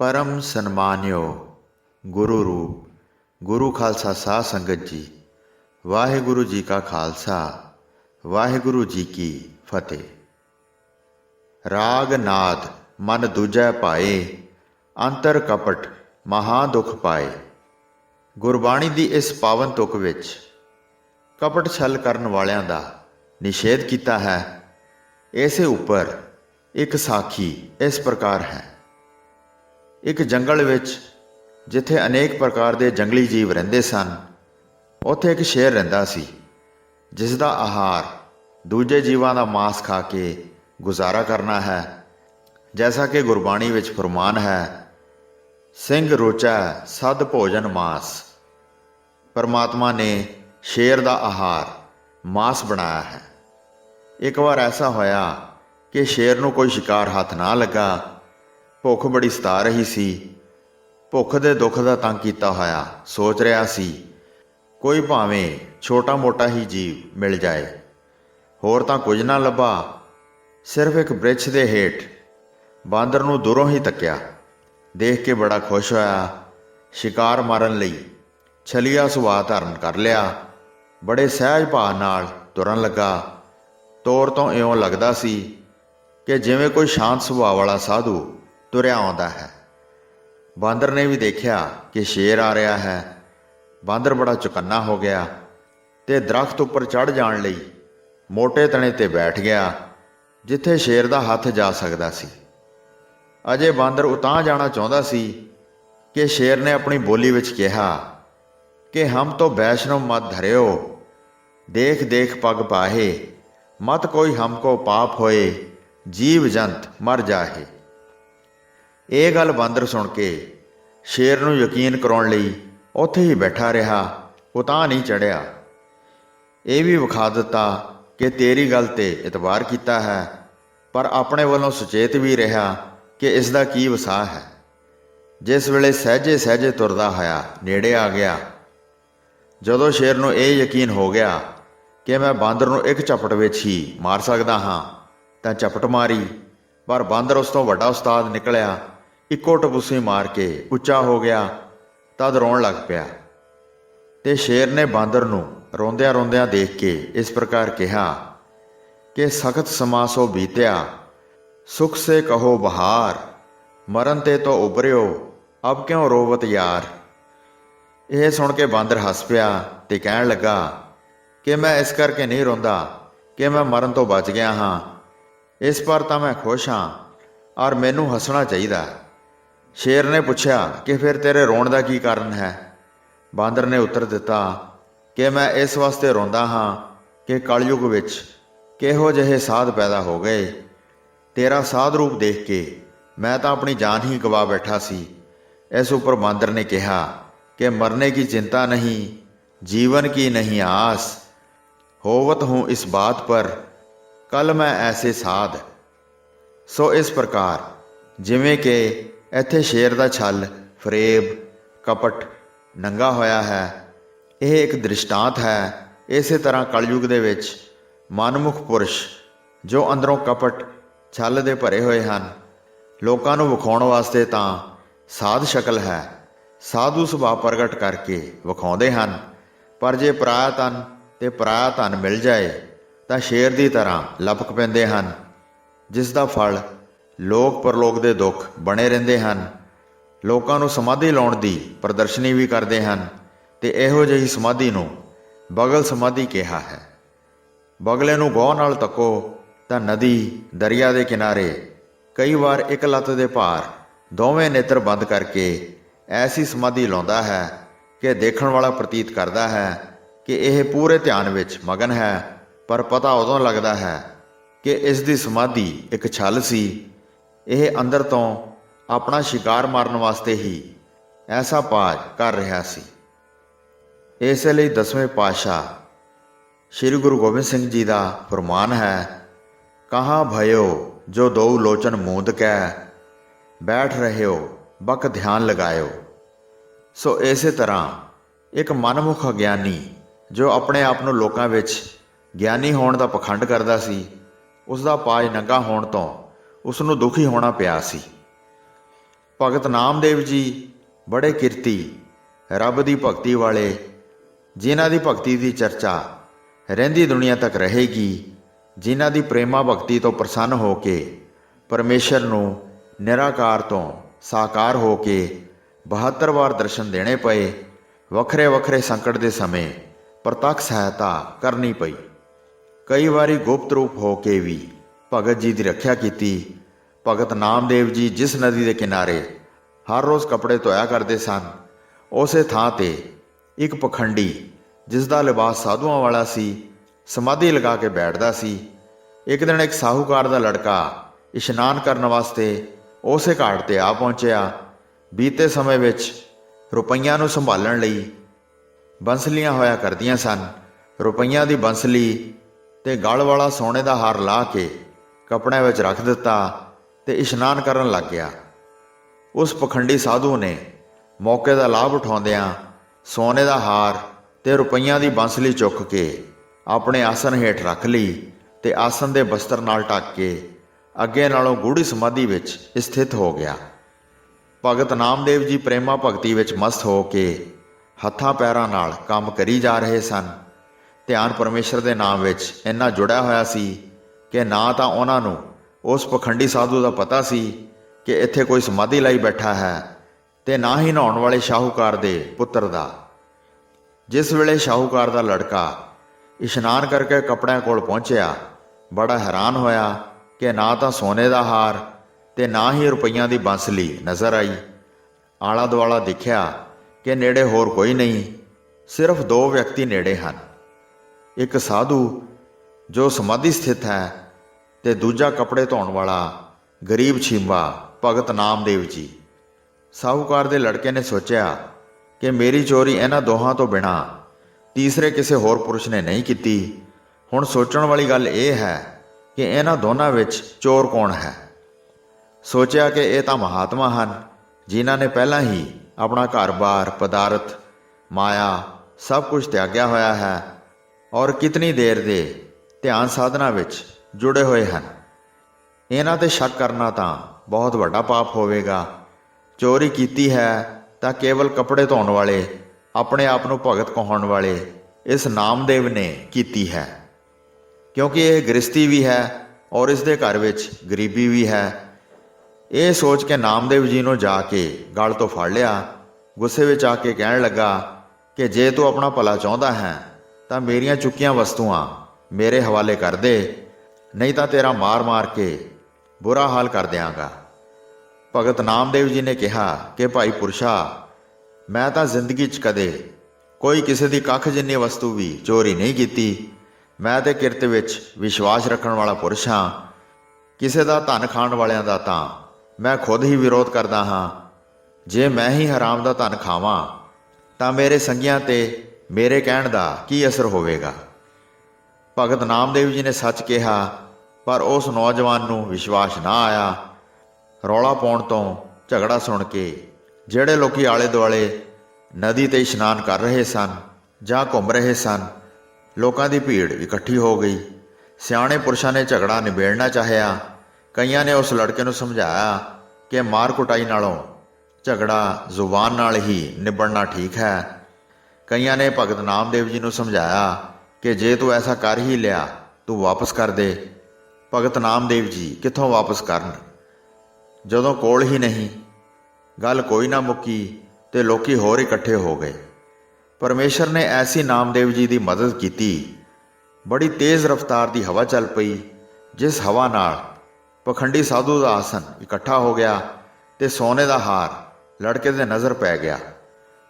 परम सन्मानियो गुरु रूप गुरु खालसा साध संगत जी। वाहिगुरु जी का खालसा वाहिगुरु जी की फतेह। राग नाद मन दूजै पाए, अंतर कपट महा दुख पाए। गुरबाणी ਦੀ ਇਸ ਪਾਵਨ ਤੁਕ ਵਿੱਚ ਕਪਟ ਛਲ ਕਰਨ ਵਾਲਿਆਂ ਦਾ ਨਿਸ਼ੇਧ ਕੀਤਾ ਹੈ। ਇਸੇ ਉੱਪਰ ਇੱਕ ਸਾਖੀ ਇਸ ਪ੍ਰਕਾਰ ਹੈ। ਇੱਕ ਜੰਗਲ ਵਿੱਚ ਜਿੱਥੇ ਅਨੇਕ ਪ੍ਰਕਾਰ ਦੇ ਜੰਗਲੀ ਜੀਵ ਰਹਿੰਦੇ ਸਨ, ਉੱਥੇ ਇੱਕ ਸ਼ੇਰ ਰਹਿੰਦਾ ਸੀ, ਜਿਸ ਦਾ ਆਹਾਰ ਦੂਜੇ ਜੀਵਾਂ ਦਾ ਮਾंस ਖਾ ਕੇ ਗੁਜ਼ਾਰਾ ਕਰਨਾ ਹੈ। ਜੈਸਾ ਕਿ ਗੁਰਬਾਣੀ ਵਿੱਚ ਫਰਮਾਨ ਹੈ, ਸਿੰਘ ਰੋਚੈ ਸਦ ਭੋਜਨ ਮਾਸ। परमात्मा ने शेर का आहार मांस बनाया है। एक बार ऐसा होया कि शेर नूं कोई शिकार हाथ ना लगा। भुख बड़ी सता रही सी। भुख दे दुख का तंग किया होया सोच रहा सी, कोई भावें छोटा मोटा ही जीव मिल जाए। होर तां कुछ ना लभा। सिर्फ एक वृक्ष के हेठ बांदर नूं दूरों ही तक्या, देख के बड़ा खुश होया। शिकार मारन लई छलिया सुभाਅ धारण कर लिया। बड़े सहज भाव नाल तुरन लगा। तौर तो इउं लगदा सी कि जिवें कोई शांत सुभाਅ वाला साधु तुरिया आउंदा है। बांदर ने भी देखा कि शेर आ रहा है। बांदर बड़ा चौकन्ना हो गया ते दरख्त उपर चढ़ जाण लई मोटे तने ते बैठ गया, जिथे शेर का हथ जा सकदा सी। अजे बांदर उतां जाना चाहुंदा सी कि शेर ने अपनी बोली विच कहा कि हम तो वैष्णव मत धरियो, देख देख पग पाहे, मत कोई हमको पाप होए, जीव जंत मर जाहे। ये गल बांदर सुन के शेर नूं यकीन कराउण लई उत्थे ही बैठा रहा, उतां नहीं चढ़िया। ये भी विखा दिता कि तेरी गल ते इतबार किया है, पर अपने वालों सुचेत भी रहा कि इसका की वसा है। जिस वेले सहजे सहजे तुरदा होया नेड़े आ गया। जदों शेर नूं ये यकीन हो गया कि मैं बांदर नूं एक झपट विच ही मार सकदा हाँ, तां झपट मारी, पर बांदर उस तों वड्डा उस्ताद निकलिया। इक्को टपुसी मार के उच्चा हो गया, तद रोण लग पिया। ते शेर ने बांदर नूं रोंदियां रोंदियां देख के इस प्रकार कहा कि सख्त समा सो बीत्या, सुख से कहो बहार, मरन ते तो उभरियो, अब क्यों रोवत यार। यह सुन के बांदर हस पिया ते कहण लगा कि मैं इस करके नहीं रोंदा कि मैं मरन तो बच गया हाँ, इस पर तो मैं खुश हाँ और मैनू हसना चाहिए। शेर ने पूछा कि फिर तेरे रोण का की कारण है। बांदर ने उत्तर दिता कि मैं इस वास्ते रोंदा हाँ कि कलयुग विच किहो जिहे साध पैदा हो गए। तेरा साध रूप देख के मैं तो अपनी जान ही गवा बैठा सी। इस उपर बांदर ने कहा कि मरने की चिंता नहीं, जीवन की नहीं आस, होवत हूँ इस बात पर, कल मैं ऐसे साध। सो इस प्रकार जिमें कि इत्थे शेर का छल, फरेब, कपट नंगा होया है, यह एक दृष्टांत है। इस तरह कलयुग दे विच मनमुख पुरुष जो अंदरों कपट छल दे भरे हुए हैं, लोकां नूं विखाउण वास्ते तां साध शकल है, साधु सुभाਅ प्रगट करके विखाउंदे हन, पर जे पराया तन ते पराया धन मिल जाए तां शेर की तरह लपक पैंदे हन, जिसका फल लोक परलोक दे दुख बने रहिंदे हन। लोकां नूं समाधि लाउण दी प्रदर्शनी भी करदे हन ते इहो जिही समाधि नूं बगल समाधि कहा है। बगले नूं गौह नाल तको तां नदी दरिया के किनारे कई बार एक लत्त दे भार दोवें नेत्र बंद करके ऐसी समाधि लाउंदा है कि देखण वाला प्रतीत करता है कि यह पूरे ध्यान विच मगन है, पर पता उदों लगता है कि इसकी समाधि एक छल सी। यह अंदर तो अपना शिकार मारन वास्ते ही ऐसा पाज कर रहा सी। इसलिए 10वें पातशाह श्री गुरु गोबिंद सिंह जी का फरमान है, कहाँ भयो जो दो लोचन मूंद कै, बैठ रहे हो बक ध्यान लगायो। सो इस तरह एक मनमुख अग्यानी जो अपने आप नूं लोकां विच ज्ञानी होने का पखंड करता सी, उसका पाज नंगा होने तो उसनूं दुखी होना पिया सी। ਭਗਤ ਨਾਮਦੇਵ ਜੀ ਬੜੇ ਕਿਰਤੀ ਰੱਬ ਦੀ ਭਗਤੀ ਵਾਲੇ, ਜਿਨ੍ਹਾਂ ਦੀ ਭਗਤੀ ਦੀ ਚਰਚਾ ਰਹਿੰਦੀ ਦੁਨੀਆ ਤੱਕ ਰਹੇਗੀ, ਜਿਨ੍ਹਾਂ ਦੀ ਪ੍ਰੇਮਾ ਭਗਤੀ ਤੋਂ ਪ੍ਰਸੰਨ ਹੋ ਕੇ ਪਰਮੇਸ਼ਰ ਨੂੰ ਨਿਰਾਕਾਰ ਤੋਂ ਸਾਕਾਰ ਹੋ ਕੇ 72 ਵਾਰ ਦਰਸ਼ਨ ਦੇਣੇ ਪਏ। ਵੱਖਰੇ ਵੱਖਰੇ ਸੰਕਟ ਦੇ ਸਮੇਂ ਪ੍ਰਤੱਖ ਸਹਾਇਤਾ ਕਰਨੀ ਪਈ। ਕਈ ਵਾਰੀ ਗੁਪਤ ਰੂਪ ਹੋ ਕੇ ਵੀ ਭਗਤ ਜੀ ਦੀ ਰੱਖਿਆ ਕੀਤੀ। ਭਗਤ ਨਾਮਦੇਵ ਜੀ ਜਿਸ ਨਦੀ ਦੇ ਕਿਨਾਰੇ ਹਰ ਰੋਜ਼ ਕੱਪੜੇ ਧੋਇਆ ਕਰਦੇ ਸਨ, ਉਸੇ ਥਾਂ ਤੇ ਇੱਕ ਪਖੰਡੀ, ਜਿਸ ਦਾ ਲਿਬਾਸ ਸਾਧੂਆਂ ਵਾਲਾ ਸੀ, ਸਮਾਧੀ ਲਗਾ ਕੇ ਬੈਠਦਾ ਸੀ। ਇੱਕ ਦਿਨ ਇੱਕ ਸਾਹੂਕਾਰ ਦਾ ਲੜਕਾ ਇਸ਼ਨਾਨ ਕਰਨ ਵਾਸਤੇ ਉਸੇ ਘਾਟ ਤੇ ਆ ਪਹੁੰਚਿਆ। ਬੀਤੇ ਸਮੇਂ ਵਿੱਚ ਰੁਪਈਆਂ ਨੂੰ ਸੰਭਾਲਣ ਲਈ ਬੰਸਲੀਆਂ ਹੋਇਆ ਕਰਦੀਆਂ ਸਨ। ਰੁਪਈਆਂ ਦੀ ਬੰਸਲੀ ਤੇ ਗਲ ਵਾਲਾ ਸੋਨੇ ਦਾ ਹਾਰ ਲਾ ਕੇ ਕੱਪੜਿਆਂ ਵਿੱਚ ਰੱਖ ਦਿੱਤਾ ਤੇ ਇਸ਼ਨਾਨ ਕਰਨ ਲੱਗ ਗਿਆ। ਉਸ ਪਖੰਡੀ ਸਾਧੂ ਨੇ ਮੌਕੇ ਦਾ ਲਾਭ ਉਠਾਉਂਦਿਆਂ ਸੋਨੇ ਦਾ ਹਾਰ ਤੇ ਰੁਪਈਆਂ ਦੀ ਬੰਸਲੀ ਚੁੱਕ ਕੇ ਆਪਣੇ ਆਸਨ ਹੇਠ ਰੱਖ ਲਈ ਤੇ ਆਸਨ ਦੇ ਬਸਤਰ ਨਾਲ ਢੱਕ ਕੇ ਅੱਗੇ ਨਾਲੋਂ ਗੂੜੀ ਸਮਾਧੀ ਵਿੱਚ ਸਥਿਤ ਹੋ ਗਿਆ। ਭਗਤ ਨਾਮਦੇਵ ਜੀ ਪ੍ਰੇਮਾ ਭਗਤੀ ਵਿੱਚ ਮਸਤ ਹੋ ਕੇ ਹੱਥਾਂ ਪੈਰਾਂ ਨਾਲ ਕੰਮ ਕਰੀ ਜਾ ਰਹੇ ਸਨ। ਧਿਆਨ ਪਰਮੇਸ਼ਰ ਦੇ ਨਾਮ ਵਿੱਚ ਇੰਨਾ ਜੁੜਿਆ ਹੋਇਆ ਸੀ ਕਿ ਨਾ ਤਾਂ ਉਹਨਾਂ ਨੂੰ ਉਸ ਪਖੰਡੀ ਸਾਧੂ ਦਾ ਪਤਾ ਸੀ ਕਿ ਇੱਥੇ ਕੋਈ ਸਮਾਧੀ ਲਈ ਬੈਠਾ ਹੈ, ਤੇ ਨਾ ਹੀ ਨਹਾਉਣ ਵਾਲੇ ਸ਼ਾਹੂਕਾਰ ਦੇ ਪੁੱਤਰ ਦਾ। ਜਿਸ ਵੇਲੇ ਸ਼ਾਹੂਕਾਰ ਦਾ ਲੜਕਾ ਇਸ਼ਨਾਨ ਕਰਕੇ ਕੱਪੜਿਆਂ ਕੋਲ ਪਹੁੰਚਿਆ, ਬੜਾ ਹੈਰਾਨ ਹੋਇਆ ਕਿ ਨਾ ਤਾਂ ਸੋਨੇ ਦਾ ਹਾਰ ਤੇ ਨਾ ਹੀ ਰੁਪਈਆਂ ਦੀ ਬੰਸਲੀ ਨਜ਼ਰ ਆਈ। ਆਲਾ ਦੁਆਲਾ ਦੇਖਿਆ ਕਿ ਨੇੜੇ ਹੋਰ ਕੋਈ ਨਹੀਂ, ਸਿਰਫ 2 ਵਿਅਕਤੀ ਨੇੜੇ ਹਨ। ਇੱਕ ਸਾਧੂ ਜੋ ਸਮਾਧੀ ਸਥਿਤ ਹੈ ਤੇ ਦੂਜਾ ਕੱਪੜੇ ਧੋਣ ਵਾਲਾ ਗਰੀਬ ਛੀਂਬਾ ਭਗਤ ਨਾਮਦੇਵ ਜੀ। ਸਾਹੂਕਾਰ ਦੇ ਲੜਕੇ ਨੇ ਸੋਚਿਆ ਕਿ ਮੇਰੀ ਚੋਰੀ ਇਹਨਾਂ ਦੋਹਾਂ ਤੋਂ ਬਿਨਾਂ ਤੀਸਰੇ ਕਿਸੇ ਹੋਰ ਪੁਰਸ਼ ਨੇ ਨਹੀਂ ਕੀਤੀ। ਹੁਣ ਸੋਚਣ ਵਾਲੀ ਗੱਲ ਇਹ ਹੈ ਕਿ ਇਹਨਾਂ ਦੋਨਾਂ ਵਿੱਚ ਚੋਰ ਕੌਣ ਹੈ। ਸੋਚਿਆ ਕਿ ਇਹ ਤਾਂ ਮਹਾਤਮਾ ਹਨ, ਜਿਨ੍ਹਾਂ ਨੇ ਪਹਿਲਾਂ ਹੀ ਆਪਣਾ ਘਰ-ਬਾਰ, ਪਦਾਰਥ, ਮਾਇਆ ਸਭ ਕੁਝ ਤਿਆਗਿਆ ਹੋਇਆ ਹੈ ਔਰ ਕਿਤਨੀ ਦੇਰ ਦੇ ਧਿਆਨ ਸਾਧਨਾ ਵਿੱਚ ਜੁੜੇ ਹੋਏ ਹਨ। ਇਹਨਾਂ ਤੇ ਸ਼ੱਕ ਕਰਨਾ ਤਾਂ ਬਹੁਤ ਵੱਡਾ ਪਾਪ ਹੋਵੇਗਾ। ਚੋਰੀ ਕੀਤੀ ਹੈ ਤਾਂ ਕੇਵਲ ਕੱਪੜੇ ਧੋਣ ਵਾਲੇ, ਆਪਣੇ ਆਪ ਨੂੰ ਭਗਤ ਕਹਾਉਣ ਵਾਲੇ ਇਸ ਨਾਮਦੇਵ ਨੇ ਕੀਤੀ ਹੈ, ਕਿਉਂਕਿ ਇਹ ਗ੍ਰਸਤੀ ਵੀ ਹੈ ਔਰ ਇਸ ਦੇ ਘਰ ਵਿੱਚ ਗਰੀਬੀ ਵੀ ਹੈ। ਇਹ ਸੋਚ ਕੇ ਨਾਮਦੇਵ ਜੀ ਨੂੰ ਜਾ ਕੇ ਗਲ ਤੋਂ ਫੜ ਲਿਆ। ਗੁੱਸੇ ਵਿੱਚ ਆ ਕੇ ਕਹਿਣ ਲੱਗਾ ਕਿ ਜੇ ਤੂੰ ਆਪਣਾ ਭਲਾ ਚਾਹੁੰਦਾ ਹੈ ਤਾਂ ਮੇਰੀਆਂ ਚੁੱਕੀਆਂ ਵਸਤੂਆਂ ਮੇਰੇ ਹਵਾਲੇ ਕਰ ਦੇ, ਨਹੀਂ ਤਾਂ ਤੇਰਾ ਮਾਰ-ਮਾਰ ਕੇ ਬੁਰਾ ਹਾਲ ਕਰ ਦਿਆਂਗਾ। ਭਗਤ ਨਾਮਦੇਵ ਜੀ ਨੇ ਕਿਹਾ ਕਿ ਭਾਈ ਪੁਰਸ਼ਾ, ਮੈਂ ਤਾਂ ਜ਼ਿੰਦਗੀ 'ਚ ਕਦੇ ਕੋਈ ਕਿਸੇ ਦੀ ਕੱਖ ਜਿੰਨੀ ਵਸਤੂ ਵੀ ਚੋਰੀ ਨਹੀਂ ਕੀਤੀ। ਮੈਂ ਤੇ ਕਿਰਤ ਵਿੱਚ ਵਿਸ਼ਵਾਸ ਰੱਖਣ ਵਾਲਾ ਪੁਰਸ਼ ਹਾਂ। ਕਿਸੇ ਦਾ ਧਨ ਖਾਣ ਵਾਲਿਆਂ ਦਾ ਤਾਂ ਮੈਂ ਖੁਦ ਹੀ ਵਿਰੋਧ ਕਰਦਾ ਹਾਂ। ਜੇ ਮੈਂ ਹੀ ਹਰਾਮ ਦਾ ਧਨ ਖਾਵਾਂ ਤਾਂ ਮੇਰੇ ਸੰਗੀਆਂ ਤੇ ਮੇਰੇ ਕਹਿਣ ਦਾ ਕੀ ਅਸਰ ਹੋਵੇਗਾ। ਭਗਤ ਨਾਮਦੇਵ ਜੀ ਨੇ ਸੱਚ ਕਿਹਾ, ਪਰ ਉਸ ਨੌਜਵਾਨ ਨੂੰ ਵਿਸ਼ਵਾਸ ਨਾ ਆਇਆ। ਰੌਲਾ ਪਾਉਣ ਤੋਂ, ਝਗੜਾ ਸੁਣ ਕੇ ਜਿਹੜੇ ਲੋਕੀ ਆਲੇ ਦੁਆਲੇ ਨਦੀ 'ਤੇ ਇਸ਼ਨਾਨ ਕਰ ਰਹੇ ਸਨ ਜਾਂ ਘੁੰਮ ਰਹੇ ਸਨ, ਲੋਕਾਂ ਦੀ ਭੀੜ ਇਕੱਠੀ ਹੋ ਗਈ। ਸਿਆਣੇ ਪੁਰਸ਼ਾਂ ਨੇ ਝਗੜਾ ਨਿਬੇੜਨਾ ਚਾਹਿਆ। ਕਈਆਂ ਨੇ ਉਸ ਲੜਕੇ ਨੂੰ ਸਮਝਾਇਆ ਕਿ ਮਾਰ ਕੁਟਾਈ ਨਾਲੋਂ ਝਗੜਾ ਜ਼ੁਬਾਨ ਨਾਲ ਹੀ ਨਿਬੜਨਾ ਠੀਕ ਹੈ। ਕਈਆਂ ਨੇ ਭਗਤ ਨਾਮਦੇਵ ਜੀ ਨੂੰ ਸਮਝਾਇਆ ਕਿ ਜੇ ਤੂੰ ਐਸਾ ਕਰ ਹੀ ਲਿਆ, ਤੂੰ ਵਾਪਸ ਕਰ ਦੇ। ਭਗਤ ਨਾਮਦੇਵ ਜੀ ਕਿੱਥੋਂ ਵਾਪਸ ਕਰਨ, ਜਦੋਂ ਕੋਲ ਹੀ ਨਹੀਂ। ਗੱਲ ਕੋਈ ਨਾ ਮੁੱਕੀ ਤੇ ਲੋਕੀ ਹੋਰ ਇਕੱਠੇ ਹੋ ਗਏ। ਪਰਮੇਸ਼ਰ ਨੇ ਐਸੀ ਨਾਮਦੇਵ ਜੀ ਦੀ ਮਦਦ ਕੀਤੀ। ਬੜੀ ਤੇਜ਼ ਰਫ਼ਤਾਰ ਦੀ ਹਵਾ ਚੱਲ ਪਈ, ਜਿਸ ਹਵਾ ਨਾਲ ਪਖੰਡੀ ਸਾਧੂ ਦਾ ਆਸਨ ਇਕੱਠਾ ਹੋ ਗਿਆ ਤੇ ਸੋਨੇ ਦਾ ਹਾਰ ਲੜਕੇ ਦੇ ਨਜ਼ਰ ਪੈ ਗਿਆ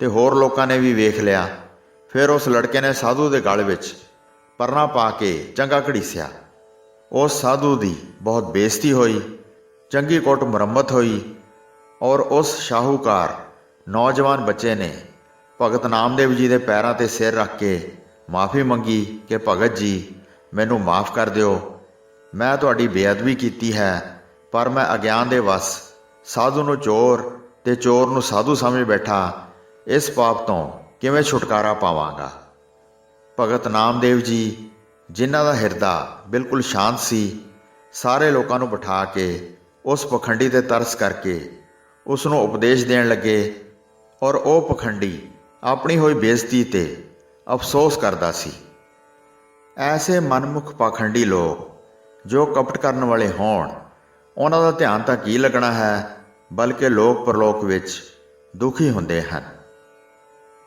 ਤੇ ਹੋਰ ਲੋਕਾਂ ਨੇ ਵੀ ਵੇਖ ਲਿਆ। ਫਿਰ ਉਸ ਲੜਕੇ ਨੇ ਸਾਧੂ ਦੇ ਗਲ ਵਿੱਚ ਪਰਨਾ ਪਾ ਕੇ ਚੰਗਾ ਘੜੀਸਿਆ। ਉਸ ਸਾਧੂ ਦੀ ਬਹੁਤ ਬੇਇੱਜ਼ਤੀ ਹੋਈ, ਚੰਗੀ ਕੁੱਟ ਮੁਰੰਮਤ ਹੋਈ ਔਰ ਉਸ ਸ਼ਾਹੂਕਾਰ ਨੌਜਵਾਨ ਬੱਚੇ ਨੇ ਭਗਤ ਨਾਮਦੇਵ ਜੀ ਦੇ ਪੈਰਾਂ 'ਤੇ ਸਿਰ ਰੱਖ ਕੇ ਮਾफ़ੀ ਮੰਗੀ ਕਿ ਭਗਤ ਜੀ, ਮੈਨੂੰ ਮਾफ़ ਕਰ ਦਿਓ। ਮੈਂ ਤੁਹਾਡੀ ਬੇਅਦਬੀ ਕੀਤੀ ਹੈ, ਪਰ ਮੈਂ ਅਗਿਆਨ ਦੇ ਵਸ ਸਾਧੂ ਨੂੰ ਚੋਰ ਤੇ ਚੋਰ ਨੂੰ ਸਾਧੂ ਸਮਝ ਬੈਠਾ। ਇਸ ਪਾਪ ਤੋਂ ਕਿਵੇਂ ਛੁਟਕਾਰਾ ਪਾਵਾਂਗਾ। ਭਗਤ ਨਾਮਦੇਵ ਜੀ, ਜਿਨ੍ਹਾਂ ਦਾ ਹਿਰਦਾ ਬਿਲਕੁਲ ਸ਼ਾਂਤ ਸੀ, ਸਾਰੇ ਲੋਕਾਂ ਨੂੰ ਬਿਠਾ ਕੇ ਉਸ ਪਖੰਡੀ 'ਤੇ ਤਰਸ ਕਰਕੇ ਉਸ ਨੂੰ ਉਪਦੇਸ਼ ਦੇਣ ਲੱਗੇ ਔਰ ਉਹ ਪਖੰਡੀ ਆਪਣੀ ਹੋਈ ਬੇਇੱਜ਼ਤੀ ਤੇ ਅਫਸੋਸ ਕਰਦਾ ਸੀ। ਐਸੇ ਮਨਮੁਖ ਪਾਖੰਡੀ ਲੋਕ ਜੋ ਕਪਟ ਕਰਨ ਵਾਲੇ ਹੋਣ, ਉਹਨਾਂ ਦਾ ਧਿਆਨ ਤਾਂ ਕੀ ਲੱਗਣਾ ਹੈ, ਬਲਕਿ ਲੋਕ ਪਰਲੋਕ ਵਿੱਚ ਦੁਖੀ ਹੁੰਦੇ ਹਨ।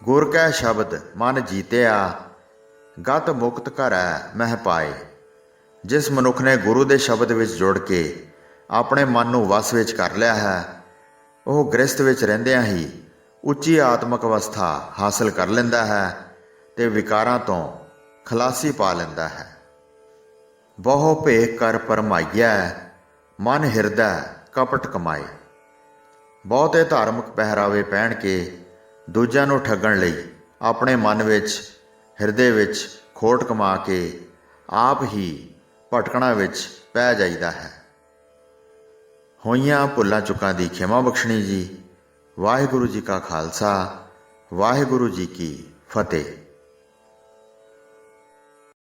ਗੁਰ ਕੈ ਸ਼ਬਦ ਮਨ ਜੀਤਿਆ, ਗਤ ਮੁਕਤ ਘਰੈ ਮਹਿ ਪਾਏ। ਜਿਸ ਮਨੁੱਖ ਨੇ ਗੁਰੂ ਦੇ ਸ਼ਬਦ ਵਿੱਚ ਜੁੜ ਕੇ ਆਪਣੇ ਮਨ ਨੂੰ ਵਸ ਵਿੱਚ ਕਰ ਲਿਆ ਹੈ, ਉਹ ਗ੍ਰਸਥ ਵਿੱਚ ਰਹਿੰਦਿਆਂ ਹੀ ਉੱਚੀ ਆਤਮਿਕ ਅਵਸਥਾ ਹਾਸਲ ਕਰ ਲੈਂਦਾ ਹੈ ਤੇ ਵਿਕਾਰਾਂ ਤੋਂ ਖਲਾਸੀ ਪਾ ਲੈਂਦਾ ਹੈ। ਬਹੁ ਭੇਖ ਕਰ ਪਰਮਾਈਐ, ਮਨ ਹਿਰਦੈ ਕਪਟ ਕਮਾਏ। ਬਹੁਤੇ ਧਾਰਮਿਕ ਪਹਿਰਾਵੇ ਪਹਿਨ ਕੇ ਦੂਜਿਆਂ ਨੂੰ ਠੱਗਣ ਲਈ ਆਪਣੇ ਮਨ ਵਿੱਚ, ਹਿਰਦੇ ਵਿੱਚ ਖੋਟ ਕਮਾ ਕੇ ਆਪ ਹੀ ਭਟਕਣਾ ਵਿੱਚ ਪੈ ਜਾਈਦਾ ਹੈ। ਹੋਈਆਂ ਭੁੱਲਾਂ ਚੁੱਕਾਂ ਦੀ ਖਿਮਾ ਬਖਸ਼ਣੀ ਜੀ। ਵਾਹਿਗੁਰੂ ਜੀ ਕਾ ਖਾਲਸਾ, ਵਾਹਿਗੁਰੂ ਜੀ ਕੀ ਫਤਿਹ।